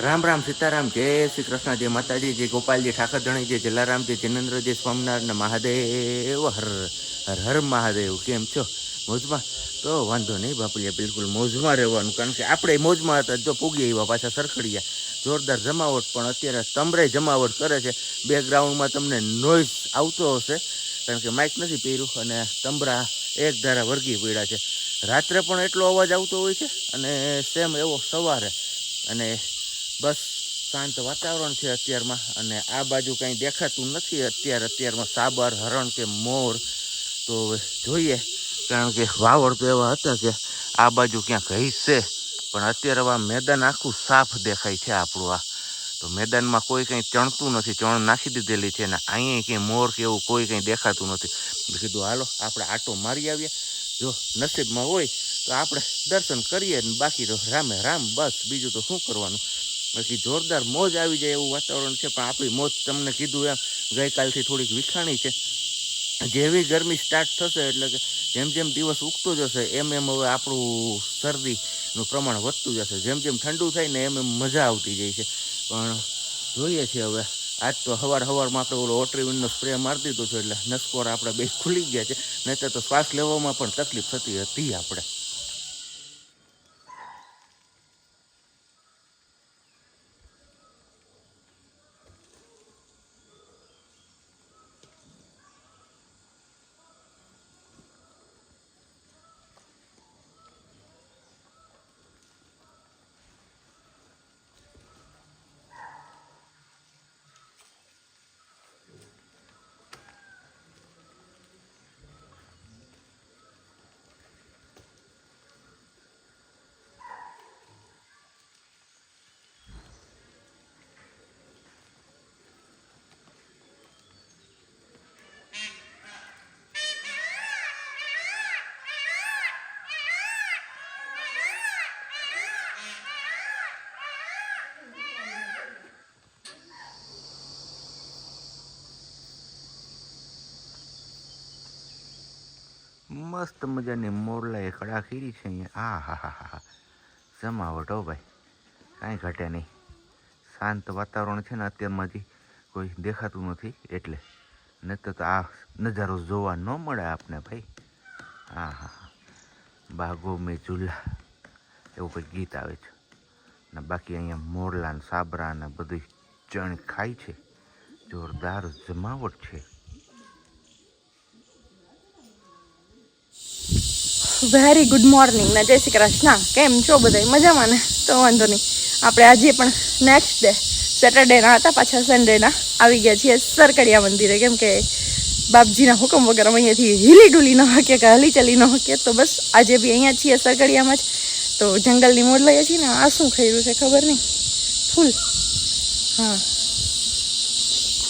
રામ રામ સીતારામ, જય શ્રી કૃષ્ણ, જય માતાજી, જય ગોપાલજી, ઠાકર ધણી, જય જલારામજી, જિનેન્દ્રજી, સ્વામિનારાયણ મહાદેવ, હર હર હર મહાદેવ. કેમ છો? મોજમાં? તો વાંધો નહીં બાપુલિયા, બિલકુલ મોજમાં રહેવાનું, કારણ કે આપણે મોજમાં હતા. જો પૂગી એવા પાછા સરખડિયા, જોરદાર જમાવટ. પણ અત્યારે તમરે જમાવટ કરે છે. બેકગ્રાઉન્ડમાં તમને નોઇઝ આવતો હશે, કારણ કે માઇક નથી પહેર્યું અને તંબરા એક ધારા વર્ગી પડ્યા છે. રાત્રે પણ એટલો અવાજ આવતો હોય છે અને સેમ એવો સવારે. અને બસ શાંત વાતાવરણ છે અત્યારમાં. અને આ બાજુ કંઈ દેખાતું નથી અત્યારમાં સાબર, હરણ કે મોર. તો જોઈએ, કારણ કે વાવડ તો એવા હતા કે આ બાજુ ક્યાંક હશે, પણ અત્યારે આ મેદાન આખું સાફ દેખાય છે આપણું. આ તો મેદાનમાં કોઈ કંઈ ચણતું નથી, ચણ નાખી દીધેલી છે ને અહીંયા કંઈ મોર કે એવું કોઈ કંઈ દેખાતું નથી. કીધું હાલો આપણે આટો મારી આવીએ, જો નસીબમાં હોય તો આપણે દર્શન કરીએ ને બાકી તો રામે રામ. બસ બીજું તો શું કરવાનું. બાકી જોરદાર મોજ આવી જાય એવું વાતાવરણ છે. પણ આપણી મોજ તમને કીધું એમ ગઈકાલથી થોડીક વિખાણી છે. જેવી ગરમી સ્ટાર્ટ થશે એટલે કે જેમ જેમ દિવસ ઉગતો જશે એમ એમ હવે આપણું શરદીનું પ્રમાણ વધતું જશે. જેમ જેમ ઠંડુ થાય ને એમ એમ મજા આવતી જાય છે. પણ જોઈએ છીએ હવે. આજ તો સવારમાં આપણે ઓલો ઓટ્રીવિનનો સ્પ્રે મારી દીધો છે એટલે નસકોર આપણે બે ખુલી ગયા છે. નહીંતર તો શ્વાસ લેવામાં પણ તકલીફ થતી હતી આપણે. મસ્ત મજાની મોરલાએ કડા ખીરી છે અહીંયા. હા હા હા હા, જમાવટ હો ભાઈ, કાંઈ ઘટે નહીં. શાંત વાતાવરણ છે ને અત્યારમાં, હજી કોઈ દેખાતું નથી એટલે. નહીં તો આ નજારો જોવા ન મળે આપને ભાઈ. હા હા હા, બાગો મેં ઝૂલા એવું કંઈક ગીત આવે છે. ને બાકી અહીંયા મોરલા ને સાબરા ને બધું ચણ ખાય છે. જોરદાર જમાવટ છે. વેરી ગુડ મોર્નિંગ ને જય શ્રી કૃષ્ણ. કેમ છો બધા? મજામાં ને? તો વાંધો નહીં. આપણે આજે પણ નેક્સ્ટ ડે સેટરડેના હતા, પાછા સન્ડેના આવી ગયા છીએ સરકડિયા મંદિરે. કેમ કે બાપજીના હુકમ વગર અમે અહીંયાથી હિલી ડુલી ન શકીએ કે હલી ચલી ન શકીએ. તો બસ આજે બી અહીંયા છીએ સરકડિયામાં જ. તો જંગલની મોડ લઈએ છીએ ને. આ શું ખાઈ છે ખબર નહીં? ફૂલ. હા,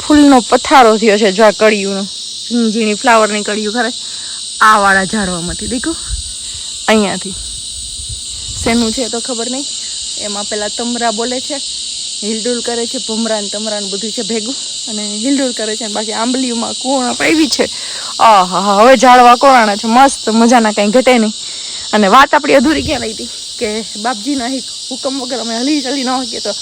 ફૂલનો પથારો થયો છે. જો આ કળિયુંનો, ઝીણી ઝીણી ફ્લાવરની કળિયું ખરે આ વાળા ઝાડવામાંથી દેખો. અહીંયાથી શેનું છે તો ખબર નહીં. એમાં પેલા તમરા બોલે છે, હિલડુલ કરે છે, ભમરાન તમરાન બધું છે ભેગું અને હિલડુલ કરે છે. બાકી આંબલીઓમાં કોણા પાવી છે. હા, હવે ઝાડવા કોરાણા છે મસ્ત મજાના, કાંઈ ઘટે નહીં. અને વાત આપણી અધૂરી ક્યાં રહી હતી કે બાપજીના હુકમ વગર અમે હલી ચલી ન શકીએ. તો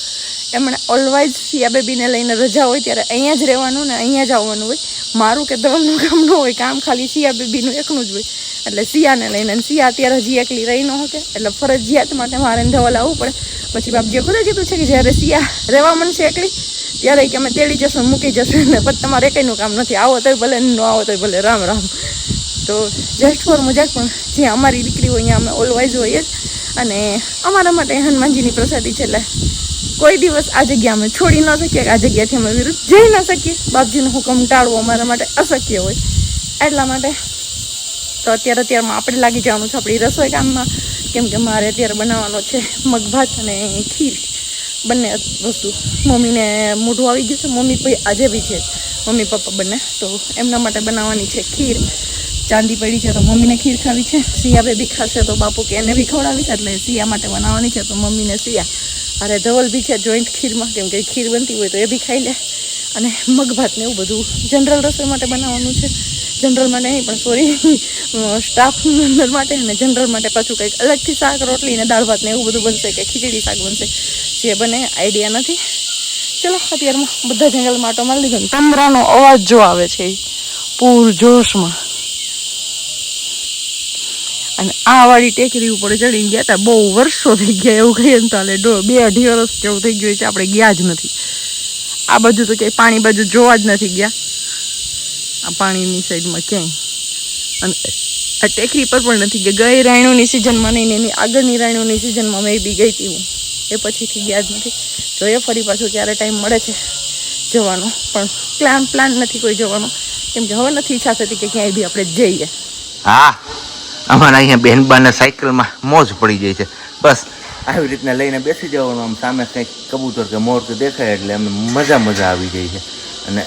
એમણે ઓલવાઇઝ સિયા બેબીને લઈને રજા હોય ત્યારે અહીંયા જ રહેવાનું ને અહીંયા જ આવવાનું હોય. મારું કે ધવલનું કામ ન હોય, કામ ખાલી સિયા બેબીનું એકનું જ હોય. એટલે સિયાને લઈને, સિયા અત્યારે હજી એકલી રહી ન શકે એટલે ફરજિયાત માટે મારે ધવલ આવવું પડે. પછી બાપજીએ ખુદે કીધું છે કે જ્યારે સિયા રહેવા મનશે એકલી ત્યારે કે અમે તેડી જશું, મૂકી જશું. ને પછી તમારે એકઈનું કામ નથી. આવો તોય ભલે, ન આવો તોય ભલે, રામ રામ. તો જસ્ટ ફોર મજાક, પણ જે અમારી દીકરી હોય અહીંયા અમે ઓલવાઇઝ હોઈએ જ. અને અમારા માટે હનુમાનજીની પ્રસાદી છે એટલે કોઈ દિવસ આ જગ્યા અમે છોડી ન શકીએ, આ જગ્યાથી અમે વિરુદ્ધ જઈ ન શકીએ. બાપજીનો હુકમ ટાળવો અમારા માટે અશક્ય હોય. એટલા માટે તો અત્યારમાં આપણે લાગી જવાનું છે આપણી રસોઈ કામમાં. કેમ કે મારે અત્યારે બનાવવાનો છે મગભાત અને ખીર, બંને વસ્તુ. મમ્મીને મોઢું આવી ગયું છે, મમ્મી ભાઈ આજે બી છે, મમ્મી પપ્પા બંને. તો એમના માટે બનાવવાની છે ખીર. ચાંદી પડી છે તો મમ્મીને ખીર ખાવી છે. સિયા બેબી ખાશે તો બાપુ કે એને બી ખવડાવી છે, એટલે સિયા માટે બનાવવાની છે. તો મમ્મીને સિયા, અરે ધવલ બી છે જોઈન્ટ ખીરમાં, કેમ કે ખીર બનતી હોય તો એ બી ખાઈ લે. અને મગભાત ને એવું બધું જનરલ રસોઈ માટે બનાવવાનું છે. જનરલમાં નહીં પણ સોરી સ્ટાફ મેમ્બર માટે અને જનરલ માટે પાછું કંઈક અલગથી શાક રોટલી ને દાળ ભાત ને એવું બધું બનશે કે ખીચડી શાક બનશે જે બને આઈડિયા નથી. ચલો અત્યારમાં બધા જંગલમાં આટો મારી લીધો. તમરાનો અવાજ જો આવે છે પૂર જોશમાં. અને આ વાળી ટેકરી ઉપર ચડીને ગયા હતા, બહુ વર્ષો થઈ ગયા એવું કહીએ ને તો હાલે. 2-2.5 વર્ષ જેવું થઈ ગયું છે આપણે ગયા જ નથી. આ બાજુ તો ક્યાંય પાણી બાજુ જોવા જ નથી ગયા, આ પાણીની સાઈડમાં ક્યાંય. અને આ ટેકરી પર પણ નથી ગયા. ગઈ રાયણોની સિઝનમાં નહીં, એની આગળની રાયણોની સિઝનમાં મેં બી ગઈ હતી હું, એ પછીથી ગયા જ નથી. જોઈએ ફરી પાછું ક્યારે ટાઈમ મળે છે જવાનો, પણ પ્લાન નથી કોઈ જવાનો, કેમ કે હવે નથી ઈચ્છા થતી કે ક્યાંય બી આપણે જઈએ. હા, અમારા અહીંયા બેનબાના સાયકલમાં મોજ પડી જાય છે. બસ આવી રીતના લઈને બેસી જવાનું, આમ સામે કંઈક કબૂતર કે મોર કે દેખાય એટલે અમને મજા આવી જાય છે. અને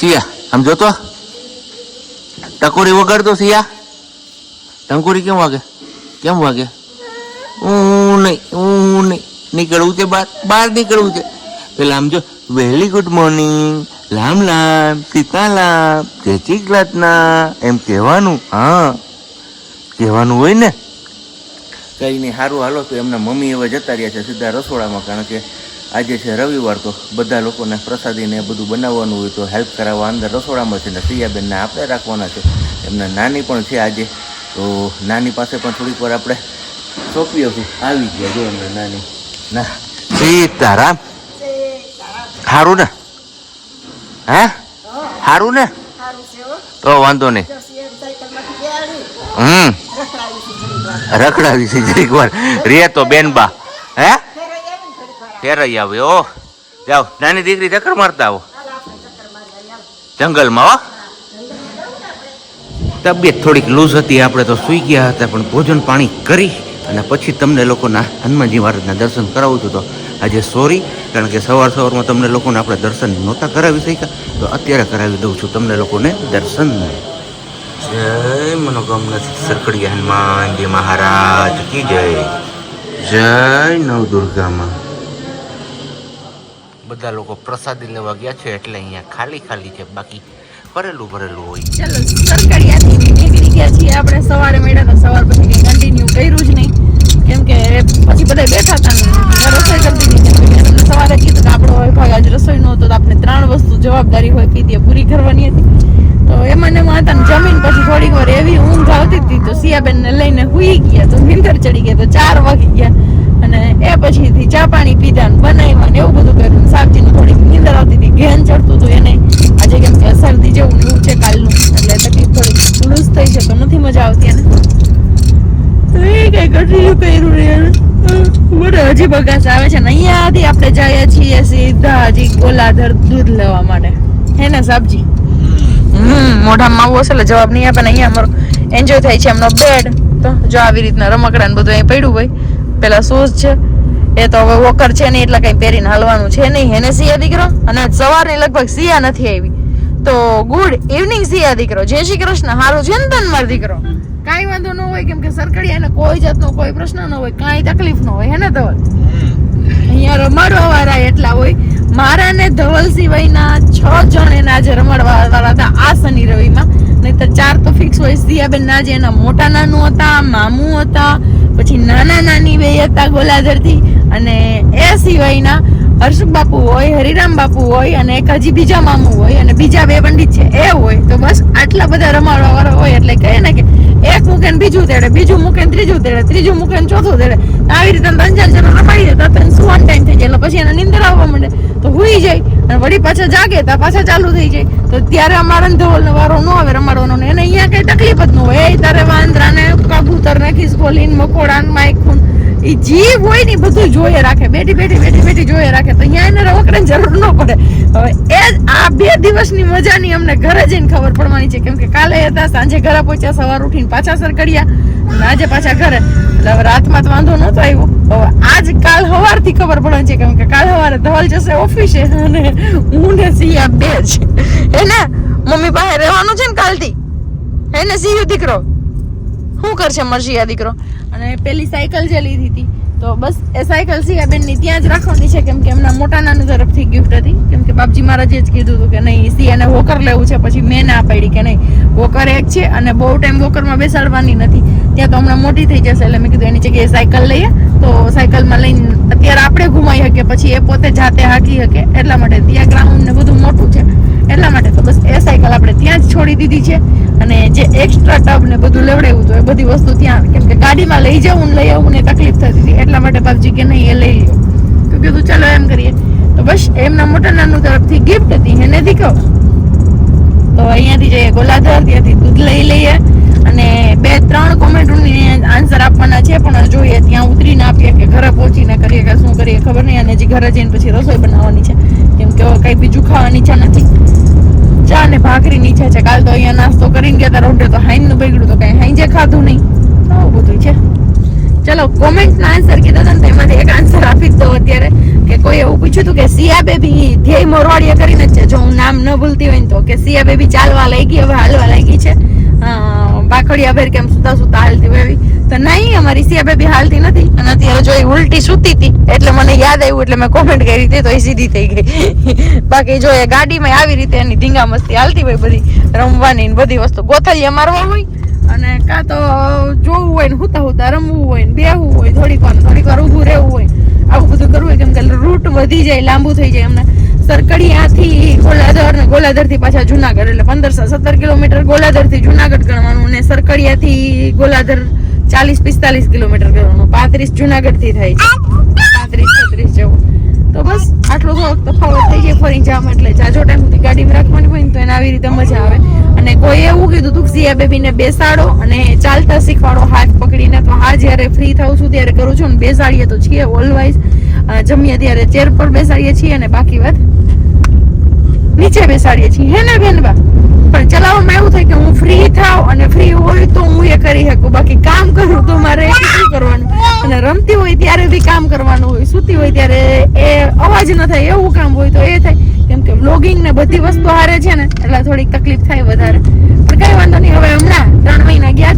સિયા આમ જોતો ટકોરી વગાડતો. સિયા ટંકોરી કેમ વાગે? હું નહીં નીકળવું છે, બહાર નીકળવું છે. પેલા આમ જો વેરી ગુડ મોર્નિંગ, લામ સીતારામ, જય શ્રી કૃષ્ણ એમ કહેવાનું. હા કહેવાનું હોય ને. કઈ નહીં, સારું હાલો. તો એમના મમ્મી હવે જતા રહ્યા છે સીધા રસોડામાં, કારણ કે આજે છે રવિવાર, તો બધા લોકોને પ્રસાદીને એ બધું બનાવવાનું હોય તો હેલ્પ કરાવવા અંદર રસોડામાં છે. ને સિયાબેનને આપણે રાખવાના છે. એમના નાની પણ છે આજે, તો નાની પાસે પણ થોડીક વાર આપણે સોંપી આવશું. આવી ગયા જો એમના નાની. ના સીતારામ, સારું ને? હે સારું ને? તો વાંધો નહીં. રખડાવી છે જરીક વાર રે તો બેનબા. હે ફેરાઈ આવે. ઓ જાઓ નાની દીકરી ચક્કર મારતા આવો જંગલમાં. હો તબિયત થોડીક લૂઝ હતી, આપણે તો સૂઈ ગયા હતા, પણ ભોજન પાણી કરી અને પછી તમને લોકોના હનુમાનજી મહારાજના દર્શન કરાવું છું. તો આજે સોરી, કારણ કે સવારમાં તમને લોકોને આપણે દર્શન નહોતા કરાવી શક્યા, તો અત્યારે કરાવી દઉં છું તમને લોકોને દર્શન. જય મનોકામના સરકડિયા હનુમાનજી મહારાજ કી જય. જય નવદુર્ગામાં. બધા લોકો પ્રસાદી લેવા ગયા છે એટલે અહીંયા ખાલી છે, બાકી ભરેલું હોય. ચલો સરકડિયાથી નીકળી ગયા છીએ આપણે. સવારે મળ્યા હતા, સવાર પછી કંઈ કન્ટિન્યુ કર્યું જ નહીં, કેમ કે પછી બધા બેઠા હતા રસોઈ કરતી હતી. સવારે કીધું કે આપણો ભાગ આજ રસોઈ નો હતો, તો આપણે 3 વસ્તુ જવાબદારી હોય કીધી પૂરી કરવાની હતી. તો એમાં ને હતા જમીન પછી થોડીક વાર એવી ઊંઘ આવતી હતી, તો સિયાબેન ને લઈને હુઈ ગયા, તો નીંદર ચડી ગયા, તો 4 વાગી ગયા. અને એ પછીથી ચા પાણી પીધા ને બનાવ્યા ને એવું બધું કર્યું. સાબજીનું થોડીક નીંદર આવતી હતી, ઘેન ચડતું હતું એને. આજે કેમ કે શરદી જેવું ને એવું છે કાલનું, એટલે તકલીફ થોડીક લૂઝ થઈ છે, તો નથી મજા આવતી એને. તો એ કઈ કન્ટિન્યુ કર્યું ને બડે હજી બગાસ આવે છે. ને અહીંયાથી આપણે જઈએ છીએ સીધા હજી ગોલાધર દૂધ લેવા માટે, હે ને સાબજી? મોઢામાં આવું હશે એટલે જવાબ નહીં આપે. ને અહીંયા અમારો એન્જોય થાય છે એમનો બેડ. તો જો આવી રીતના રમકડા ને બધું અહીં પડ્યું હોય. પેલા શૂઝ છે, એ તો હવે વોકર છે નહીં એટલે કઈ પહેરીને હાલવાનું છે નહીં. એને સિયા દીકરો, અને સવારની લગભગ સિયા નથી આવી, તો ગુડ ઇવનિંગ સિયા દીકરો. જય શ્રી કૃષ્ણ. હારું છે ને તન માર દીકરો? કાંઈ વાંધો ન હોય, કેમ કે સરકડિયાને કોઈ જાતનો કોઈ પ્રશ્ન ન હોય, કાંઈ તકલીફ ન હોય, હે ને ધવલ? અહીંયા રમાડવા વાળા એટલા હોય. મારા ને ધવલ સિવાયના 6 જણ એના આજે રમાડવા વાળા હતા આ શનિ રવિમાં, નહીતર 4 તો ફિક્સ હોય. સિયાબેન ના જે એના મોટા નાનું હતા, મામું હતા, પછી નાના નાની બે હતા ગોલાધરથી, અને એ સિવાયના હર્ષ બાપુ હોય, હરિરામ બાપુ હોય, અને એક હજી બીજા મામું હોય, અને બીજા 2 પંડિત છે એ હોય. તો બસ આટલા બધા રમાડવા વાળા હોય, એટલે કહે ને કે એક મૂકે ને બીજું તેડે, બીજું મૂકે ને ત્રીજું તેડે, ત્રીજું મૂકે ને ચોથું તેડે. આવી રીતે 3-4 જણા રમાડી દેતા, તો સુવાનો ટાઈમ થઈ જાય, એટલે પછી એને નીંદર આવવા માંડે, તો હુઈ જાય, અને વળી પાછા જાગે તો પાછા ચાલુ થઈ જાય. તો ત્યારે અમારા ધવલનો વારો ન આવે રમાડવાનો, ને એને અહીંયા કઈ તકલીફ જ ન હોય. એ તારે વાંદરા ને કબૂતર ને ખિસકોલીન મકોડા ને માઇકુન એ જીવ હોય ને બધું જોઈએ રાખે, બેઠી જોઈએ રાખે. તો અહીંયા એને રમકડાની જરૂર ન પડે. હવે એ આ 2 દિવસની મજાની અમને ઘરે જઈને ખબર પડવાની છે, કેમ કે કાલે હતા, સાંજે ઘરે પહોંચ્યા, સવાર ઉઠીને પાછા સરકડિયા, અને આજે પાછા ઘરે. એટલે હવે રાતમાં તો વાંધો નતો આવ્યો. હવે આજ કાલ સવારથી ખબર પડવાની છે, કેમ કે કાલ સવારે ધવલ જશે ઓફિસે, અને હું ને સિયા 2 જ. એને મમ્મી પાસે રહેવાનું છે ને કાલથી, એને સિયો દીકરો શું કરશે મરશિયા દીકરો. અને પેલી સાયકલ જે લીધી હતી તો બસ એ સાયકલ સિયાબેનની ત્યાં જ રાખવાની છે, કેમ કે એમના મોટા નાનું તરફથી ગિફ્ટ હતી. કેમ કે બાપજી મહારાજે જ કીધું હતું કે નહીં સિયાને વોકર લેવું છે. પછી મેં ના પાડી કે નહીં, વોકર એક છે અને બહુ ટાઈમ વોકરમાં બેસાડવાની નથી, ત્યાં તો હમણાં મોટી થઈ જશે. એટલે મેં કીધું એની જગ્યાએ સાયકલ લઈએ તો સાયકલમાં લઈને અત્યારે આપણે ઘુમાઈ શકીએ, પછી એ પોતે જાતે હાંકી શકે. એટલા માટે ત્યાં ગ્રાઉન્ડ ને બધું મોટું છે, એટલા માટે તો બસ એ સાયકલ આપણે ત્યાં જ છોડી દીધી છે. અને જે એક્સ્ટ્રા ટબ ને બધું લેવડાવ્યું હતું એ બધી વસ્તુ ત્યાં, કેમ કે ગાડીમાં લઈ જવું ને લઈ આવવું ને તકલીફ થતી હતી. એટલા માટે બાપજી કે નહીં એ લઈ લ્યો. તો કીધું ચાલો એમ કરીએ. તો બસ એમના મોટા નાનું તરફથી ગિફ્ટ હતી એને દીકરો. તો અહીંયાથી જઈએ ગોલાધર, ત્યાંથી દૂધ લઈ લઈએ અને 2-3 કોમેન્ટોની આન્સર આપવાના છે, પણ જોઈએ ત્યાં ઉતરીને આપીએ કે ઘરે પહોંચીને કરીએ કે શું કરીએ ખબર નહીં. અને હજી ઘરે જઈને પછી રસોઈ બનાવવાની છે, કેમ કે કઈ બીજું ખાવાની ઈચ્છા નથી. ચા ને ભાખરીની ઈચ્છા છે. કાલ તો અહીંયા નાસ્તો કરીને ગયા હતા રોંઢે, તો હાઈનું બગડ્યું તો કઈ હાઈ જે ખાધું નહીં. આવું બધું છે. ચલો કોમેન્ટના આન્સર કીધા હતા ને એમાંથી એક આન્સર આપી જ દો અત્યારે. કે કોઈ એવું પૂછ્યું હતું કે સિયા બેબી ધ્યેય મોરવાડિયા કરીને જ છે, જો હું નામ ન ભૂલતી હોય ને, તો કે સિયા બેબી ચાલવા લાગી, હવે હાલવા લાગી છે. બાકડિયા ભેર કેમ સુતા સુતા હાલતી હોય એવી. તો નહીં, અમારી સિયા બેબી હાલતી નથી. અને અત્યારે જો એ ઉલટી સુતી હતી એટલે મને યાદ આવ્યું, એટલે મેં કોમેન્ટ કરી હતી તો એ સીધી થઈ ગઈ. બાકી જો એ ગાડીમાં આવી રીતે એની ધીંગા મસ્તી હાલતી હોય, બધી રમવાની ને બધી વસ્તુ ગોથલિયા મારવા હોય, અને કાં તો જોવું હોય ને હુતા હુતા રમવું હોય ને બેહવું હોય, થોડીક વાર ઊભું રહેવું હોય, આવું બધું કરવું હોય. કેમ કે રૂટ વધી જાય, લાંબુ થઈ જાય. એમને સરકડિયાથી ગોલાધર ને ગોલાધર થી પાછા જુનાગઢ, એટલે 15-17 કિલોમીટર ગોલાધર થી જુનાગઢ ગણવાનું, અને સરકડિયાથી ગોલાધર 40-45 કિલોમીટર ગણવાનું, 35 જુનાગઢ થી થાય છે, 35-36 જેવું. તો બસ આટલો થોડોક તફાવત થઈ જાય ફરી જામ. એટલે જાજો ટાઈમ સુધી ગાડીમાં રાખવાની હોય ને તો એને આવી રીતે મજા આવે. અને કોઈ એવું કીધું તું સિયા બેબીને બેસાડો અને ચાલતા શીખવાડો હાથ પકડીને. તો હા, જયારે ફ્રી થાઉં છું ત્યારે કરું છું, ને બેસાડીએ તો છીએ ઓલવાઇઝ. જમીએ ત્યારે ચેર પર બેસાડીએ છીએ અને બાકી વાત નીચે બેસાડીએ છીએ, હે ને બેનબા? પણ ચલાવવામાં એવું થાય કે હું ફ્રી થાવ અને ફ્રી હોય તો હું એ કરી શકું, બાકી કામ કરું તો મારે શું કરવાનું. અને રમતી હોય ત્યારે બી કામ કરવાનું હોય, સૂતી હોય ત્યારે એ અવાજ ન થાય એવું કામ હોય તો એ થાય. કેમ કે વ્લોગિંગ ને બધી વસ્તુ હારે છે ને, એટલે થોડીક તકલીફ થાય વધારે. પણ કઈ વાંધો નહીં. હવે હમણાં 3 મહિના ગયા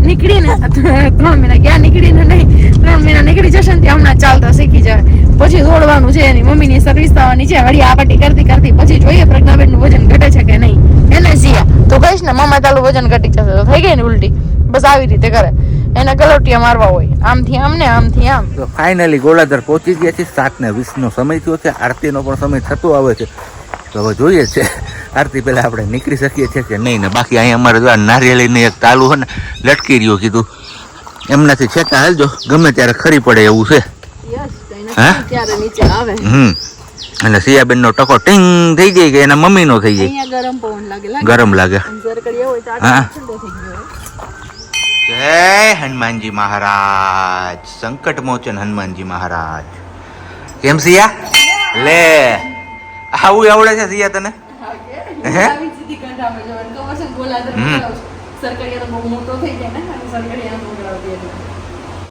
નીકળીને, 3 મહિના ગયા નીકળીને નહીં, 3 મહિના નીકળી જશે ને ત્યાં હમણાં ચાલતા શીખી જાય. પછી દોડવાનું છે, એની મમ્મીની સર્વિસ થવાની છે, હળી આ પાટી કરતી કરતી પછી જોઈએ પ્રજ્ઞાબેન નું વજન ઘટે છે કે નહીં. એને સિયા તો કહીશ ને મામા તાલું વજન ઘટી જશે, તો થઈ ગઈ ને ઉલટી. બસ આવી રીતે કરે, એને ગલોટિયા મારવા હોય, આમથી આમ ને આમથી આમ. તો ફાઇનલી ગોલાધર પહોંચી ગયા છે. 7:20 સમય થયો છે. આરતીનો પણ સમય થતો આવે છે. તો હવે જોઈએ છે આરતી પહેલા આપણે નીકળી શકીએ છીએ કે નહીં. ને બાકી અહીંયા અમારે જો નારિયેળીને એક તાલું હોય ને લટકી રહ્યો, કીધું એમનાથી છેટા હાલજો, ગમે ત્યારે ખરી પડે એવું છે. અને સિયાબેન નો ટકો ટીંગ થઈ જાય કે એના મમ્મી નો થઈ જાય, ગરમ લાગે. હા, જય હનુમાનજી મહારાજ, સંકટ મોચન હનુમાનજી મહારાજ. કેમ સિયા? લે આવું આવડે છે સિયા તને? હે? સરકડિયા તો બહુ મોટો થઈ જાય ને, સરકડિયા